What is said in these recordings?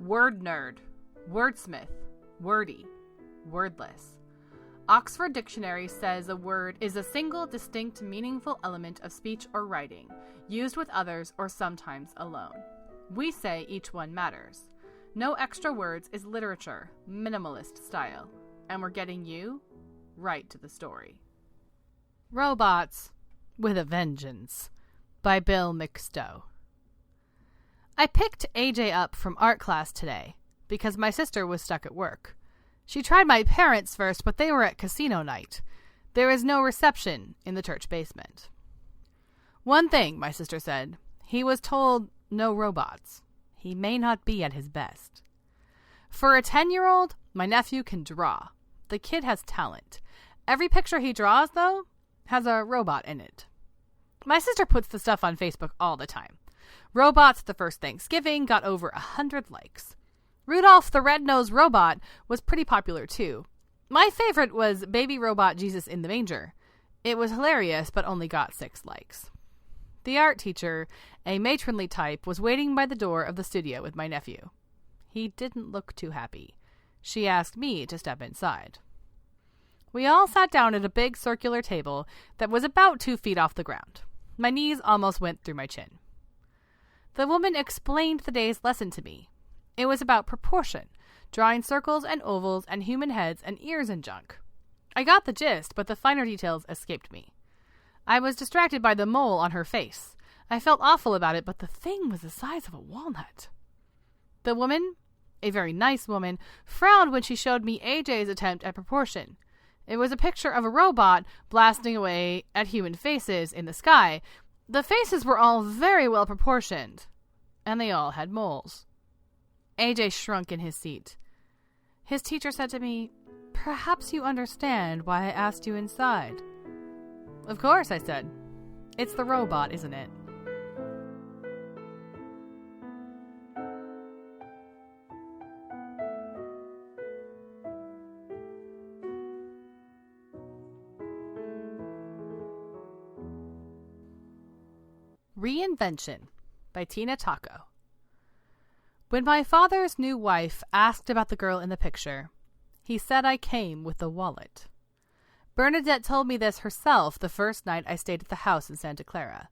word nerd, wordsmith, wordy, wordless. Oxford Dictionary says a word is a single, distinct, meaningful element of speech or writing, used with others or sometimes alone. We say each one matters. No extra words is literature, minimalist style. And we're getting you right to the story. Robots with a Vengeance by Bill McStowe. I picked AJ up from art class today because my sister was stuck at work. She tried my parents first, but they were at casino night. There is no reception in the church basement. One thing, my sister said, he was told no robots. He may not be at his best. For a 10-year-old, my nephew can draw. The kid has talent. Every picture he draws, though, has a robot in it. My sister puts the stuff on Facebook all the time. Robots at the first Thanksgiving got over 100 likes. Rudolph the Red-Nosed Robot was pretty popular, too. My favorite was Baby Robot Jesus in the Manger. It was hilarious, but only got 6 likes. The art teacher, a matronly type, was waiting by the door of the studio with my nephew. He didn't look too happy. She asked me to step inside. We all sat down at a big circular table that was about 2 feet off the ground. My knees almost went through my chin. The woman explained the day's lesson to me. It was about proportion, drawing circles and ovals and human heads and ears and junk. I got the gist, but the finer details escaped me. I was distracted by the mole on her face. I felt awful about it, but the thing was the size of a walnut. The woman, a very nice woman, frowned when she showed me AJ's attempt at proportion. It was a picture of a robot blasting away at human faces in the sky. The faces were all very well proportioned, and they all had moles. AJ shrunk in his seat. His teacher said to me, "Perhaps you understand why I asked you inside." "Of course," I said. "It's the robot, isn't it?" Reinvention by Tina Taco. When my father's new wife asked about the girl in the picture, he said I came with the wallet. Bernadette told me this herself the first night I stayed at the house in Santa Clara.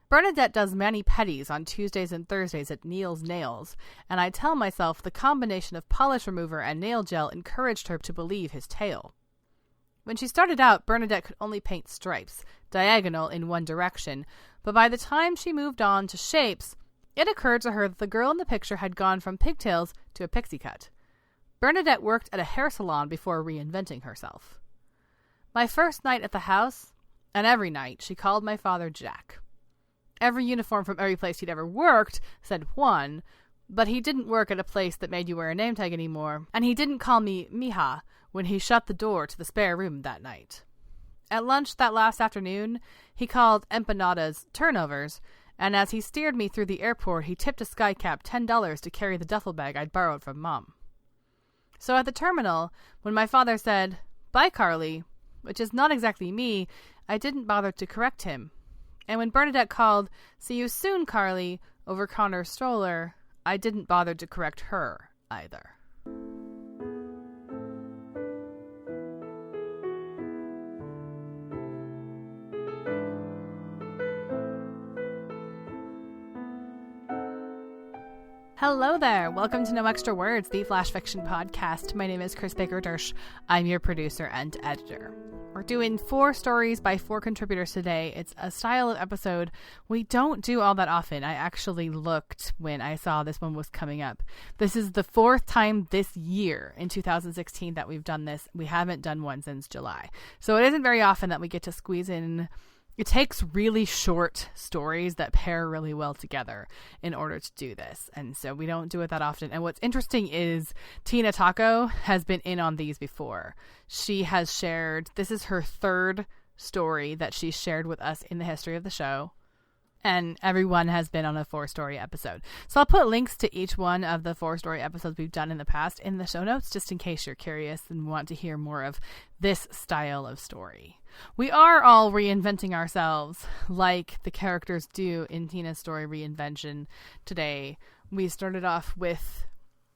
Bernadette does mani-pedis on Tuesdays and Thursdays at Neil's Nails, and I tell myself the combination of polish remover and nail gel encouraged her to believe his tale. When she started out, Bernadette could only paint stripes, diagonal in one direction, but by the time she moved on to shapes, it occurred to her that the girl in the picture had gone from pigtails to a pixie cut. Bernadette worked at a hair salon before reinventing herself. My first night at the house, and every night, she called my father Jack. Every uniform from every place he'd ever worked said Juan, but he didn't work at a place that made you wear a name tag anymore, and he didn't call me Mija when he shut the door to the spare room that night. At lunch that last afternoon, he called empanadas turnovers, and as he steered me through the airport, he tipped a skycap $10 to carry the duffel bag I'd borrowed from Mom. So at the terminal, when my father said, "Bye, Carly," which is not exactly me, I didn't bother to correct him. And when Bernadette called, "See you soon, Carly," over Connor's stroller, I didn't bother to correct her either. Hello there. Welcome to No Extra Words, the Flash Fiction podcast. My name is Chris Baker-Dersch. I'm your producer and editor. We're doing 4 stories by 4 contributors today. It's a style of episode we don't do all that often. I actually looked when I saw this one was coming up. This is the 4th time this year in 2016 that we've done this. We haven't done one since July. So it isn't very often that we get to squeeze in. It takes really short stories that pair really well together in order to do this. And so we don't do it that often. And what's interesting is Tina Taco has been in on these before. She has shared, this is her 3rd story that she's shared with us in the history of the show. And everyone has been on a 4-story episode. So I'll put links to each one of the 4-story episodes we've done in the past in the show notes, just in case you're curious and want to hear more of this style of story. We are all reinventing ourselves like the characters do in Tina's story Reinvention today. We started off with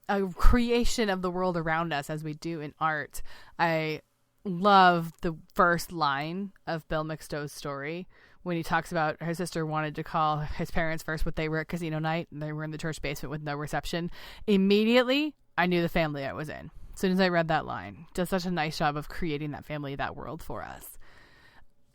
a creation of the world around us as we do in art. I love the first line of Bill McStow's story when he talks about his sister wanted to call his parents first, but they were at casino night and they were in the church basement with no reception. Immediately, I knew the family I was in. As soon as I read that line, does such a nice job of creating that family, that world for us.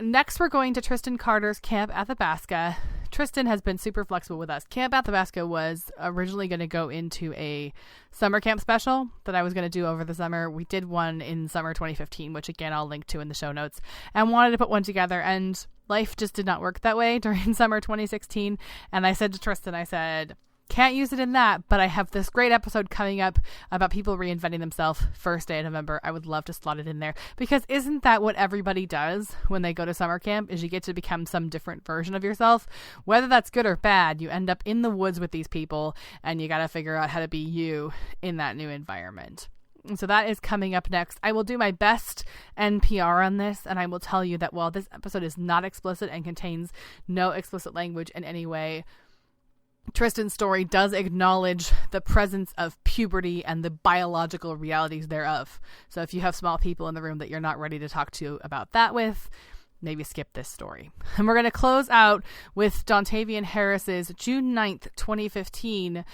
Next, we're going to Tristan Carter's Camp Athabasca. Tristan has been super flexible with us. Camp Athabasca was originally going to go into a summer camp special that I was going to do over the summer. We did one in summer 2015, which again, I'll link to in the show notes, and wanted to put one together. And life just did not work that way during summer 2016. And I said to Tristan, I said, can't use it in that, but I have this great episode coming up about people reinventing themselves first day of November. I would love to slot it in there, because isn't that what everybody does when they go to summer camp, is you get to become some different version of yourself? Whether that's good or bad, you end up in the woods with these people and you got to figure out how to be you in that new environment. And so that is coming up next. I will do my best NPR on this, and I will tell you that while this episode is not explicit and contains no explicit language in any way, Tristan's story does acknowledge the presence of puberty and the biological realities thereof. So if you have small people in the room that you're not ready to talk to about that with, maybe skip this story. And we're going to close out with Dontavian Harris's June 9th, 2015.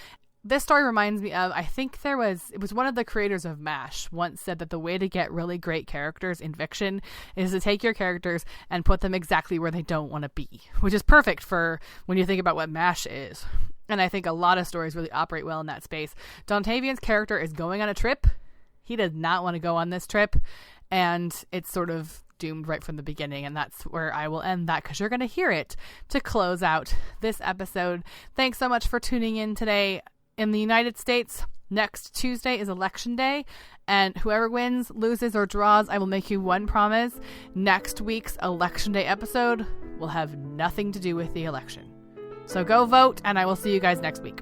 This story reminds me of, I think it was one of the creators of MASH once said that the way to get really great characters in fiction is to take your characters and put them exactly where they don't want to be, which is perfect for when you think about what MASH is. And I think a lot of stories really operate well in that space. Dontavian's character is going on a trip. He does not want to go on this trip, and it's sort of doomed right from the beginning, and that's where I will end that, because you're going to hear it to close out this episode. Thanks so much for tuning in today. In the United States, next Tuesday is Election Day, and whoever wins, loses, or draws, I will make you one promise. Next week's Election Day episode will have nothing to do with the election. So go vote, and I will see you guys next week.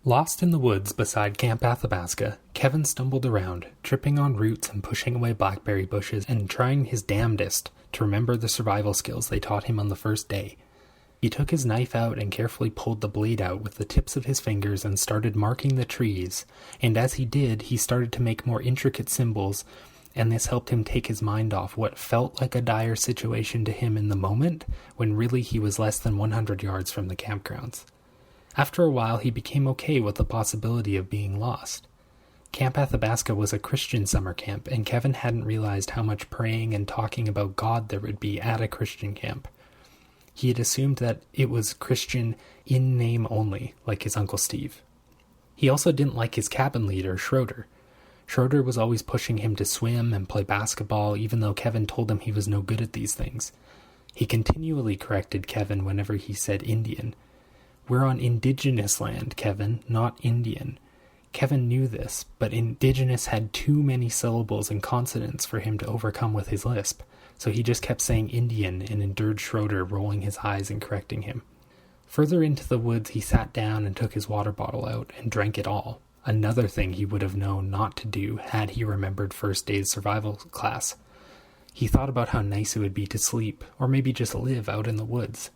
Lost in the woods beside Camp Athabasca, Kevin stumbled around, tripping on roots and pushing away blackberry bushes and trying his damnedest to remember the survival skills they taught him on the first day. He took his knife out and carefully pulled the blade out with the tips of his fingers and started marking the trees, and as he did, he started to make more intricate symbols, and this helped him take his mind off what felt like a dire situation to him in the moment, when really he was less than 100 yards from the campgrounds. After a while, he became okay with the possibility of being lost. Camp Athabasca was a Christian summer camp, and Kevin hadn't realized how much praying and talking about God there would be at a Christian camp. He had assumed that it was Christian in name only, like his Uncle Steve. He also didn't like his cabin leader, Schroeder. Schroeder was always pushing him to swim and play basketball, even though Kevin told him he was no good at these things. He continually corrected Kevin whenever he said Indian. "We're on indigenous land, Kevin, not Indian." Kevin knew this, but indigenous had too many syllables and consonants for him to overcome with his lisp, so he just kept saying Indian and endured Schroeder rolling his eyes and correcting him. Further into the woods, he sat down and took his water bottle out and drank it all, another thing he would have known not to do had he remembered first day's survival class. He thought about how nice it would be to sleep, or maybe just live out in the woods.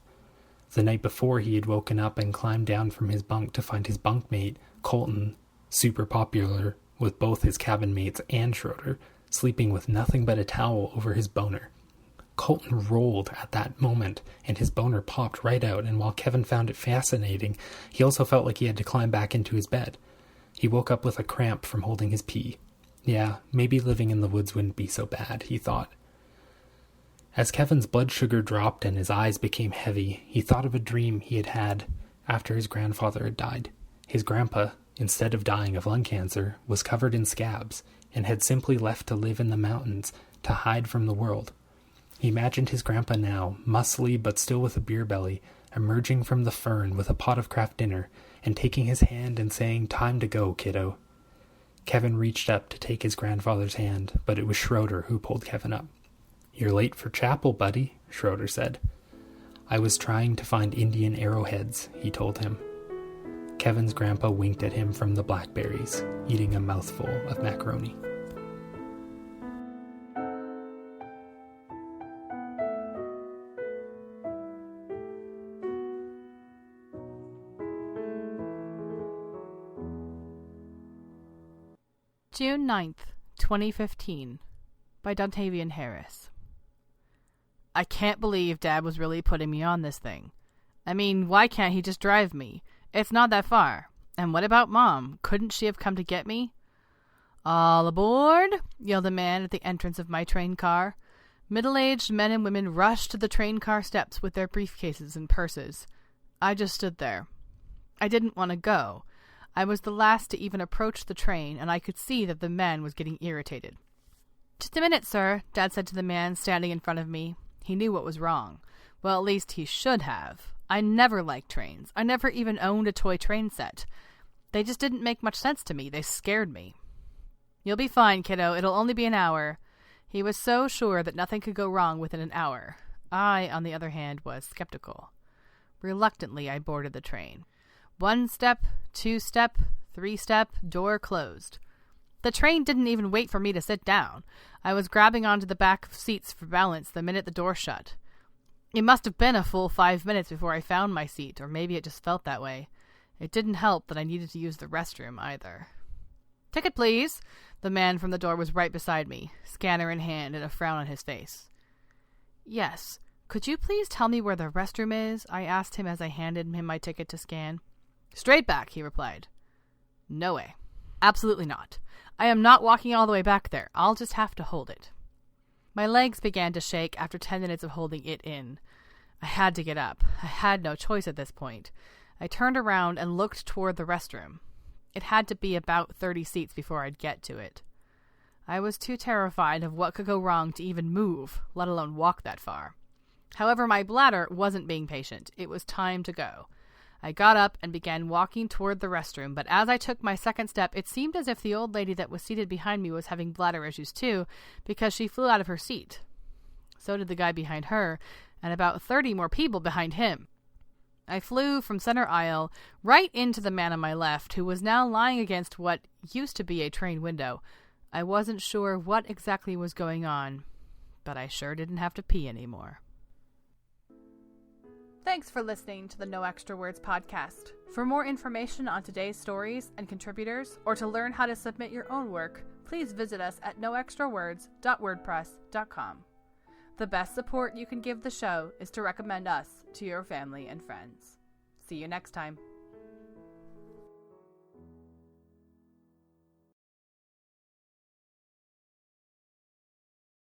The night before, he had woken up and climbed down from his bunk to find his bunkmate, Colton, super popular with both his cabin mates and Schroeder, sleeping with nothing but a towel over his boner. Colton rolled at that moment, and his boner popped right out, and while Kevin found it fascinating, he also felt like he had to climb back into his bed. He woke up with a cramp from holding his pee. Yeah, maybe living in the woods wouldn't be so bad, he thought. As Kevin's blood sugar dropped and his eyes became heavy, he thought of a dream he had had after his grandfather had died. His grandpa, instead of dying of lung cancer, was covered in scabs and had simply left to live in the mountains to hide from the world. He imagined his grandpa now, muscly but still with a beer belly, emerging from the fern with a pot of Kraft Dinner and taking his hand and saying, "Time to go, kiddo." Kevin reached up to take his grandfather's hand, but it was Schroeder who pulled Kevin up. "You're late for chapel, buddy," Schroeder said. "I was trying to find Indian arrowheads," he told him. Kevin's grandpa winked at him from the blackberries, eating a mouthful of macaroni. June 9th, 2015, by Dontavian Harris. I can't believe Dad was really putting me on this thing. I mean, why can't he just drive me? It's not that far. And what about Mom? Couldn't she have come to get me? All aboard! Yelled a man at the entrance of my train car. Middle-aged men and women rushed to the train car steps with their briefcases and purses. I just stood there. I didn't want to go. I was the last to even approach the train, and I could see that the man was getting irritated. Just a minute, sir, Dad said to the man standing in front of me. He knew what was wrong. Well, at least he should have. I never liked trains. I never even owned a toy train set. They just didn't make much sense to me. They scared me. You'll be fine, kiddo. It'll only be an hour. He was so sure that nothing could go wrong within an hour. I, on the other hand, was skeptical. Reluctantly, I boarded the train. 1 step, 2 step, 3 step, door closed. The train didn't even wait for me to sit down. I was grabbing onto the back of seats for balance the minute the door shut. It must have been a full 5 minutes before I found my seat, or maybe it just felt that way. It didn't help that I needed to use the restroom either. Ticket, please. The man from the door was right beside me, scanner in hand and a frown on his face. Yes. Could you please tell me where the restroom is? I asked him as I handed him my ticket to scan. Straight back, he replied. No way. Absolutely not. I am not walking all the way back there. I'll just have to hold it. My legs began to shake after 10 minutes of holding it in. I had to get up. I had no choice at this point. I turned around and looked toward the restroom. It had to be about 30 seats before I'd get to it. I was too terrified of what could go wrong to even move, let alone walk that far. However, my bladder wasn't being patient. It was time to go. I got up and began walking toward the restroom, but as I took my second step, it seemed as if the old lady that was seated behind me was having bladder issues too, because she flew out of her seat. So did the guy behind her, and about 30 more people behind him. I flew from center aisle right into the man on my left, who was now lying against what used to be a train window. I wasn't sure what exactly was going on, but I sure didn't have to pee anymore. Thanks for listening to the No Extra Words podcast. For more information on today's stories and contributors, or to learn how to submit your own work, please visit us at noextrawords.wordpress.com. The best support you can give the show is to recommend us to your family and friends. See you next time.